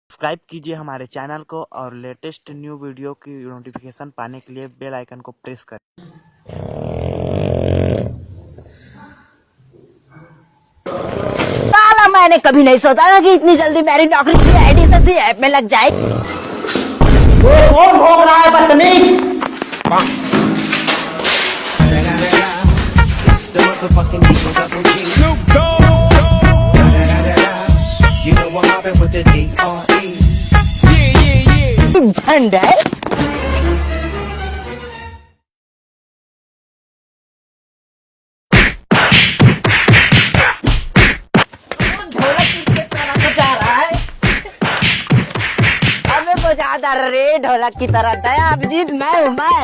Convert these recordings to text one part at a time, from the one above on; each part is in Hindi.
सब्सक्राइब कीजिए हमारे चैनल को और लेटेस्ट न्यू वीडियो की नोटिफिकेशन पाने के लिए बेल आइकन को प्रेस करें। साला मैंने कभी नहीं सोचा था कि इतनी जल्दी मेरी नौकरी सीआईडी से ऐप में लग जाए। वो कौन भोग रहा है बदतमीज? झंड है। बजा रे ढोलक की तरह। दया अभिजीत मैं हूँ मैं।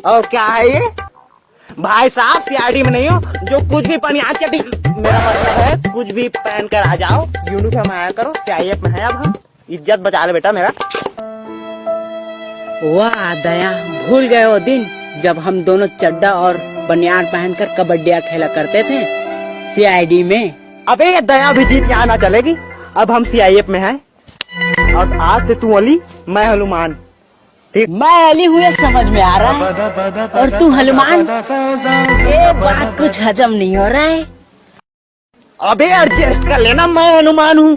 और क्या है ये भाई साहब? सीआईडी में नहीं हो जो कुछ भी पनिया चटी। मेरा मतलब है कुछ भी पहन कर आ जाओ, यूनिफॉर्म आया करो। सीआईएफ में है अब हम। इज्जत बचा ले बेटा मेरा। वाह दया, भूल गए वो दिन जब हम दोनों चड्डा और बनियान पहनकर कबड्डिया खेला करते थे सीआईडी में। अबे ये दया अभिजीत यहाँ ना चलेगी। अब हम सीआईएफ में हैं और आज से तू अली, मैं हनुमान। ठीक, मैं अली हुए समझ में आ रहा है और तू हनुमान। ये बात कुछ हजम नहीं हो रहा है। अबे एडजस्ट कर लेना, मैं हनुमान हूँ।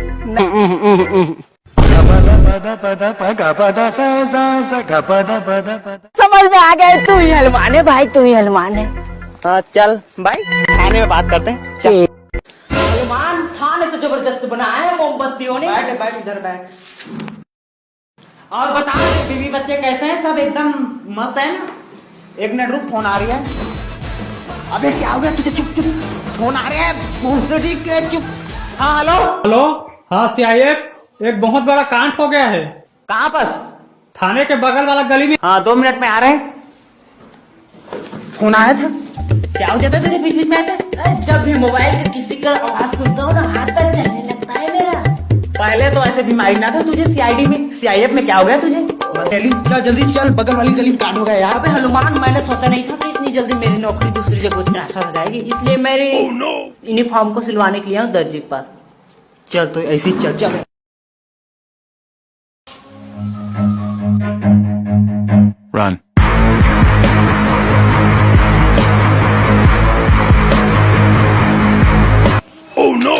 समझ में आ गया, तू ही हनुमान है भाई, तू ही हनुमान है। हाँ चल भाई, खाने में बात करते हैं। चल। हनुमान थाने तो जबरदस्त बनाया है मोमबत्तियों ने। बैठ बैठ इधर बैठ। और बता बीवी बच्चे कैसे हैं? सब एकदम मस्त है ना? एक मिनट रुक, फोन आ रही है। अबे क्या हो गया तुझे? चुप चुप, फोन आ रहा है। चुप। हाँ हेलो हेलो। हाँ सीआईएफ, एक बहुत बड़ा कांड हो गया है। कहाँ पर? थाने के बगल वाला गली में। हाँ 2 मिनट में आ रहे हैं। फोन आया था। क्या हो जाता है तुझे बीच बीच में ऐसे? जब भी मोबाइल का किसी का आवाज सुनता हूँ ना, हाथ पैर चलने लगता है मेरा। पहले तो ऐसे बीमारी ना था तुझे। सीआईडी में, सीआईएफ में क्या हो गया तुझे? चल जल्दी चल, बगल वाली गली में कांड हो गया यार। अबे हनुमान, मैंने सोचा नहीं था कि इतनी जल्दी मेरी नौकरी दूसरी जगह ट्रांसफर हो जाएगी, इसलिए मेरे यूनिफॉर्म को सिलवाने के लिए आऊँ दर्जी के पास। चल तो ऐसे ही चल चल। Run. Oh no!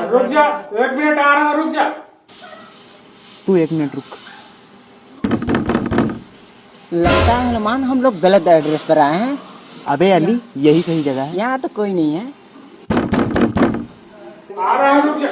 रुक जा, 1 मिनट आ रहा हूँ, रुक जा। तू 1 मिनट रुक। लगता है हनुमान हम लोग गलत एड्रेस पर आए हैं। अबे अली, यही सही जगह है। यहाँ तो कोई नहीं है। आ रहा हूँ, रुक जा।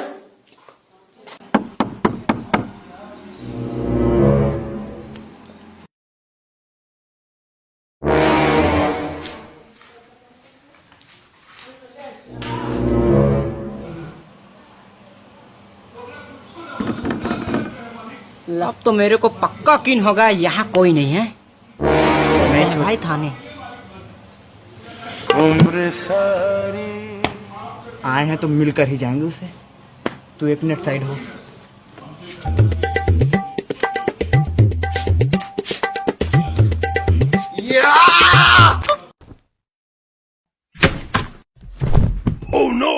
अब तो मेरे को पक्का किन होगा, यहाँ कोई नहीं है। भाई थाने आए हैं तो मिलकर ही जाएंगे उसे। तू 1 मिनट साइड हो। Oh no!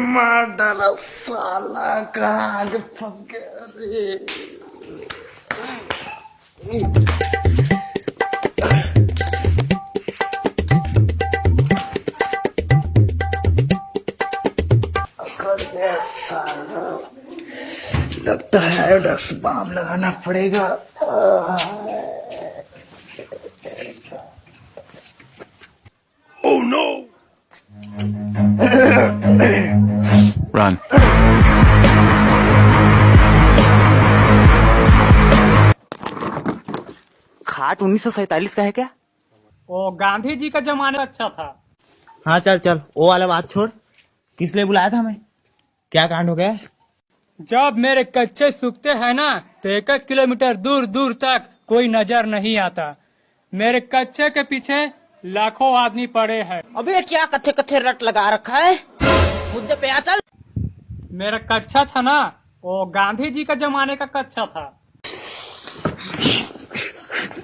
मार डाला साला, कहाँ आगे फंस गया रे। अकड़ गया साला। लगता है डस बाम लगाना पड़ेगा। Oh no! Run. खाट 1947 का है क्या? वो गांधी जी का जमाना अच्छा था। हाँ चल चल, वो वाला बात छोड़। किस लिए बुलाया था हमें? क्या कांड हो गया? जब मेरे कच्चे सूखते हैं ना तो 1 किलोमीटर दूर दूर तक कोई नजर नहीं आता। मेरे कच्चे के पीछे लाखों आदमी पड़े हैं। अबे क्या कच्चे कच्चे रट लगा रखा है, मुद्दे पे आ चल। मेरा कच्चा था ना, वो गांधी जी का जमाने का कच्चा था।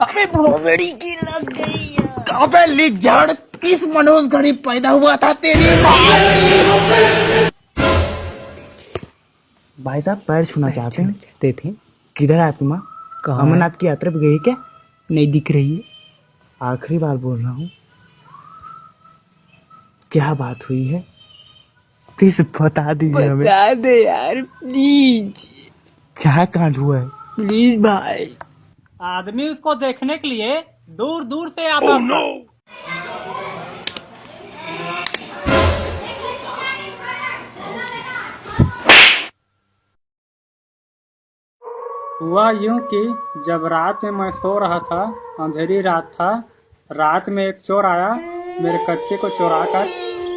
अबे भोगड़ी की लग गई है। अबे लिजड़, किस मनोज घड़ी पैदा हुआ था तेरी माँ की? भाई साहब पैर छूना चाहते हैं? थे किधर है आपकी माँ? कहाँ? अमरनाथ की यात्रा पे गई क्या? नहीं दिख रही है। आखिरी बार बोल रहा हूँ, क्या बात हुई है प्लीज बता दीजिए हमें। बता दे यार प्लीज, क्या कांड हुआ है? प्लीज भाई। आदमी उसको देखने के लिए दूर दूर से आता Oh था। no! हुआ यूं कि जब रात में मैं सो रहा था, अंधेरी रात था, रात में एक चोर आया, मेरे कच्चे को चुरा कर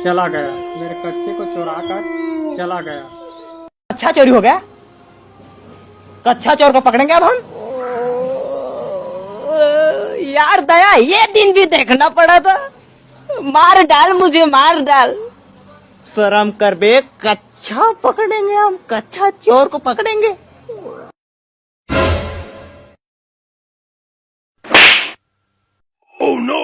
चला गया। मेरे कच्चे को चुरा कर चला गया। अच्छा चोरी हो गया? कच्चा चोर को पकड़ेंगे अब हम? यार दया, ये दिन भी देखना पड़ा था। मार डाल मुझे, मार डाल। शर्म कर बे, कच्चा पकड़ेंगे हम, कच्चा चोर को पकड़ेंगे। Oh no!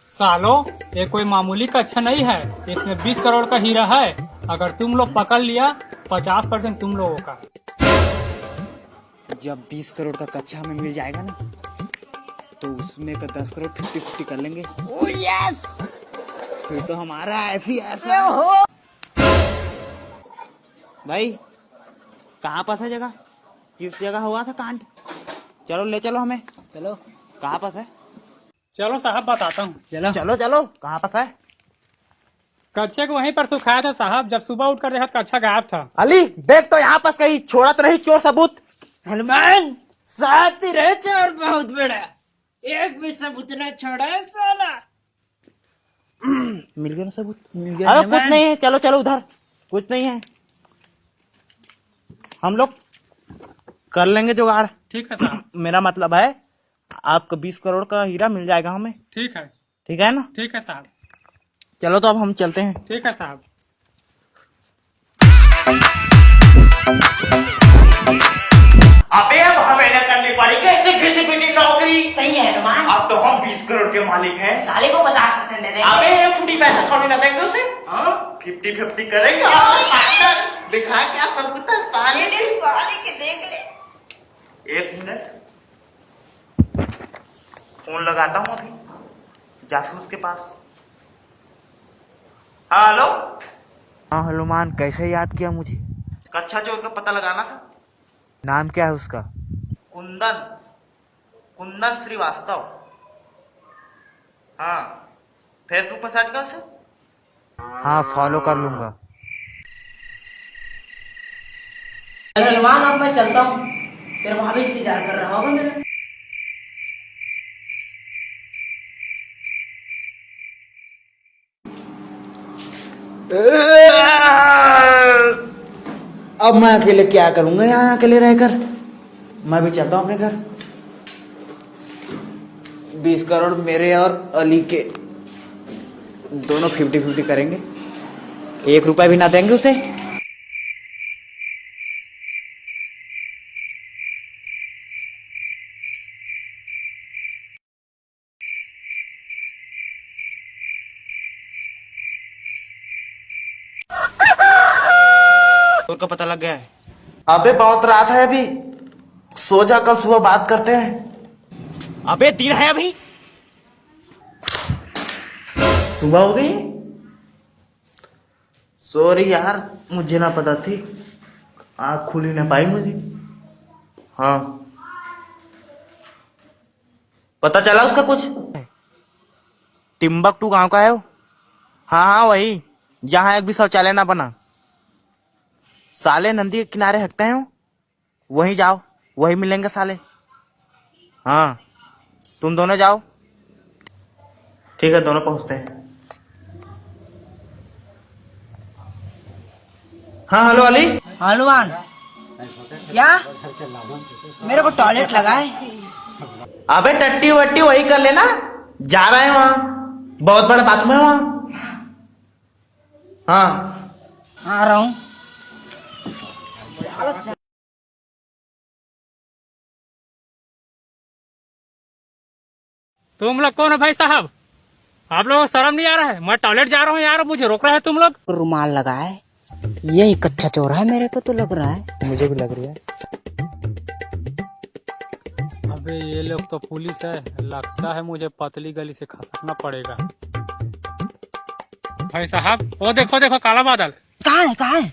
सालो, ये कोई मामूली कच्चा नहीं है, इसमें 20 करोड़ का हीरा है। अगर तुम लोग पकड़ लिया, 50% तुम लोगों का। जब 20 करोड़ का कच्चा हमें मिल जाएगा ना, तो उसमें का 10 करोड़ 50-50 कर लेंगे। ओह यस, फिर तो हमारा ऐसी ऐसा हो। भाई कहाँ पास है जगह? किस जगह हुआ था कांड? चलो ले चलो हमें। चलो कहाँ पास है? चलो साहब बताता हूँ। चलो। चलो चलो, कहाँ पास है? कच्चे को वहीं पर सुखाया था साहब, जब सुबह उठकर देखा तो कच्चा गायब था। अली देख तो यहाँ पास कहीं छोड़ा तो नहीं चोर सबूत? हनुमान, साथ ही रहे चोर बहुत बड़ा, एक भी सबूत न छोड़ा है साला। मिल गया ना सबूत? मिल गया अरे हनुमान। कुछ नहीं है, चलो चलो उधर, कुछ नहीं है, हम लोग कर लेंगे जुगाड़। ठीक है साहब। मेरा मतलब है आपको 20 करोड़ का हीरा मिल जाएगा हमें, ठीक है। ठीक है ना? ठीक है साहब। चलो तो अब हम चलते हैं। ठीक है साहब। अबे अब हमें न करनी पड़ेगी ऐसे घिसी पिटी नौकरी। सही है हनुमान, अब तो हम 20 करोड़ के मालिक हैं। साले को 50% दे दे। अबे ये फुटी पैसा थोड़ी ना देंगे उसे, 50-50 करेंगे। दिखा क्या सबूत है साले? साले के देख ले। एक मिनट, फोन लगाता हूँ अभी जासूस के पास। हाँ हेलो। हाँ हनुमान, कैसे याद किया मुझे? कच्चा चोर का पता लगाना था। नाम क्या है उसका? कुंदन, कुंदन श्रीवास्तव। हाँ, फेसबुक पर सर्च कर उसे। हाँ फॉलो कर लूंगा। हनुमान अब मैं चलता हूँ, तेरा भाभी इंतजार कर रहा होगा मेरा। अब मैं अकेले क्या करूंगा यहाँ अकेले रहकर? मैं भी चलता हूँ अपने घर। 20 करोड़ मेरे और अली के, दोनों 50-50 करेंगे, 1 रुपया भी ना देंगे उसे। चोर का पता लग गया है। अबे बहुत रात है अभी, सो जा, कल सुबह बात करते हैं। अबे दिन है अभी, सुबह हो गई। सॉरी यार, मुझे ना पता थी, आँख खुली ना पाई मुझे। हाँ पता चला उसका कुछ? टिम्बकटू गांव का है वो। हाँ हाँ वही, जहाँ एक भी शौचालय ना बना। साले नदी के किनारे हटते हैं वो, वहीं जाओ, वही मिलेंगे साले। हाँ तुम दोनों जाओ। ठीक है, दोनों पहुंचते हैं। हाँ हेलो अली। हनुमान क्या मेरे को टॉयलेट लगा है। अबे टट्टी वट्टी वही कर लेना, जा रहे हैं वहाँ, बहुत बड़ा बाथरूम है वहाँ। हाँ आ रहा हूँ। तुम लोग कौन है भाई साहब? आप लोगों को शर्म नहीं आ रहा है? मैं टॉयलेट जा रहा हूँ यार, मुझे रोक रहा है तुम लोग। रुमाल लगा है, यही कच्चा चोरा है मेरे को तो लग रहा है। मुझे भी लग रही है। अबे ये लोग तो पुलिस है, लगता है मुझे पतली गली से खसकना पड़ेगा। भाई साहब वो देखो देखो काला बादल। कहाँ है?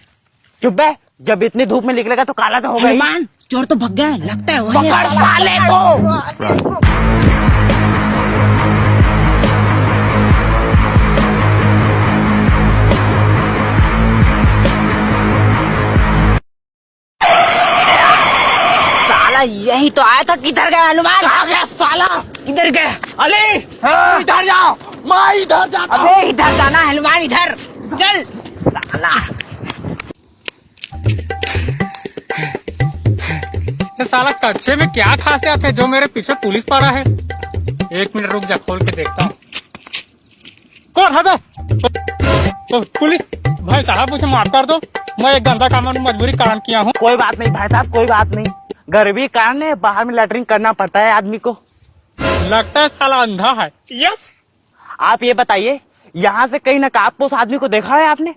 चुप बे, जब इतनी धूप में निकलेगा तो काला तो होगा ही। हनुमान चोर तो भग गया, लगता है वही पकड़ है। साले को। साला यही तो आया था, किधर गया हनुमान? कहाँ गया साला? किधर गया? अली इधर जाओ, मैं इधर जाता हूँ। अबे इधर जाना हनुमान, इधर चल साला। ये साला कच्चे में क्या खासियत है जो मेरे पीछे पुलिस पड़ा है? एक मिनट रुक जा, खोल के देखता हूँ। कौन है बे? तो पुलिस भाई साहब मुझे माफ कर दो, मैं एक गंदा काम मजबूरी कारण किया हूँ। कोई बात नहीं भाई साहब, कोई बात नहीं। गरीबी कारण है, बाहर में लैट्रिन करना पड़ता है आदमी को। लगता है साला अंधा है। यस आप ये बताइए, यहाँ से कहीं नकाबपोश आदमी को देखा है आपने?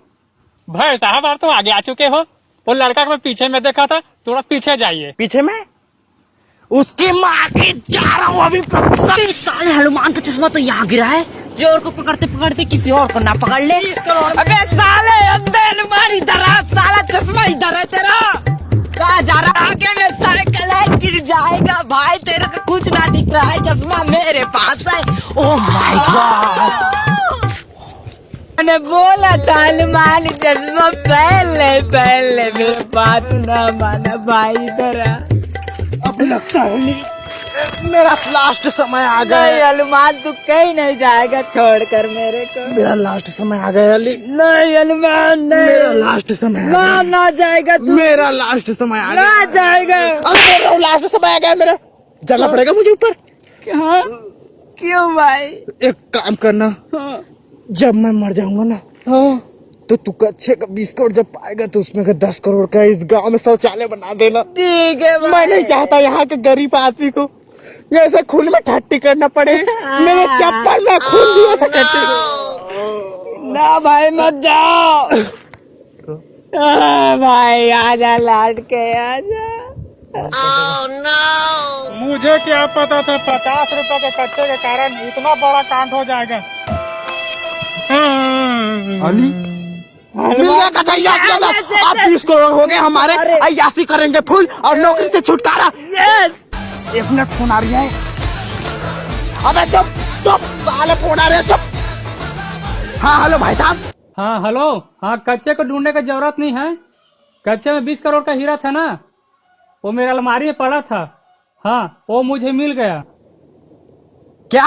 भाई साहब आप तो आगे आ चुके हो। वो लड़का को मैं पीछे में देखा था, थोड़ा पीछे जाइए। पीछे में? उसकी माँ की जा रहा हूँ अभी। अबे साले हनुमान का चश्मा तो यहाँ गिरा है, चोर को पकड़ते पकड़ते किसी और को ना पकड़ ले। अबे साले अंधे हनुमान, इधर आ साला, चश्मा इधर है तेरा। कहाँ जा रहा? आगे में साइकिल है, गिर जाएगा भाई, तेरे को कुछ ना दिख रहा है, चश्मा मेरे पास है। ओह माय गॉड, मैंने बोला था हनुमान चश्मा पहन ले, मेरे बात ना माना भाई, इधर आ। अब लगता है नहीं, मेरा लास्ट समय आ नहीं गया। हनुमान तू कहीं नहीं जाएगा छोड़कर मेरे को। मेरा लास्ट समय आ गया अली। नहीं हनुमान नहीं, मेरा लास्ट समय आ गया। ना जाएगा तू, मेरा लास्ट समय आ गया। ना जाएगा। अब मेरा लास्ट समय आ गया, मेरा जाना पड़ेगा मुझे ऊपर। हाँ? क्यों भाई? एक काम करना, हाँ। जब मैं मर जाऊंगा ना, तो तू कच्चे का 20 करोड़ जब पाएगा तो उसमें का 10 करोड़ का इस गांव में शौचालय बना देना। ठीक है भाई। मैं नहीं चाहता यहाँ के गरीब आदमी को ऐसे खून में ठट्टी करना पड़े। मेरे चप्पल में खून दिया था ठट्टी। ना भाई मत जाओ। भाई आजा लाड के आजा। मुझे क्या पता था 50 रुपए के कच्चे के कारण इतना बड़ा कांड हो जाएगा। अली मिल गया कचैया, अब 20 करोड़ हो गए हमारे। अय्यासी करेंगे फुल और नौकरी से छुटकारा। यस। एक मिनट, फोन आ रही है। अबे चुप चुप, साले फोन आ रहे हैं, चुप। हाँ हेलो भाई साहब। हाँ हेलो, हाँ कच्चे को ढूंढने की जरूरत नहीं है। कच्चे में 20 करोड़ का हीरा था ना, वो मेरे अलमारी में पड़ा था। हाँ वो मुझे मिल गया। क्या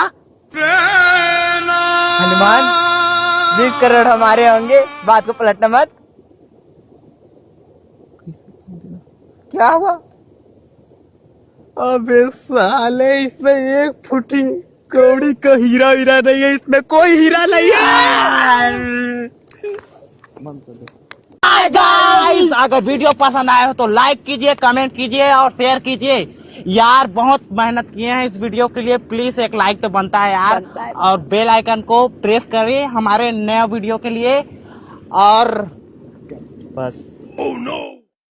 हनुमान 20 करोड़ हमारे होंगे, बात को पलटना मत। क्या हुआ? अबे साले, इसमें एक फुटी कौड़ी का हीरा वीरा नहीं है, इसमें कोई हीरा नहीं है। गाइस, अगर वीडियो पसंद आया हो तो लाइक कीजिए, कमेंट कीजिए और शेयर कीजिए। यार बहुत मेहनत किए हैं इस वीडियो के लिए, प्लीज एक लाइक तो बनता है यार। और बेल आइकन को प्रेस करिए हमारे नए वीडियो के लिए। और बस। Oh no!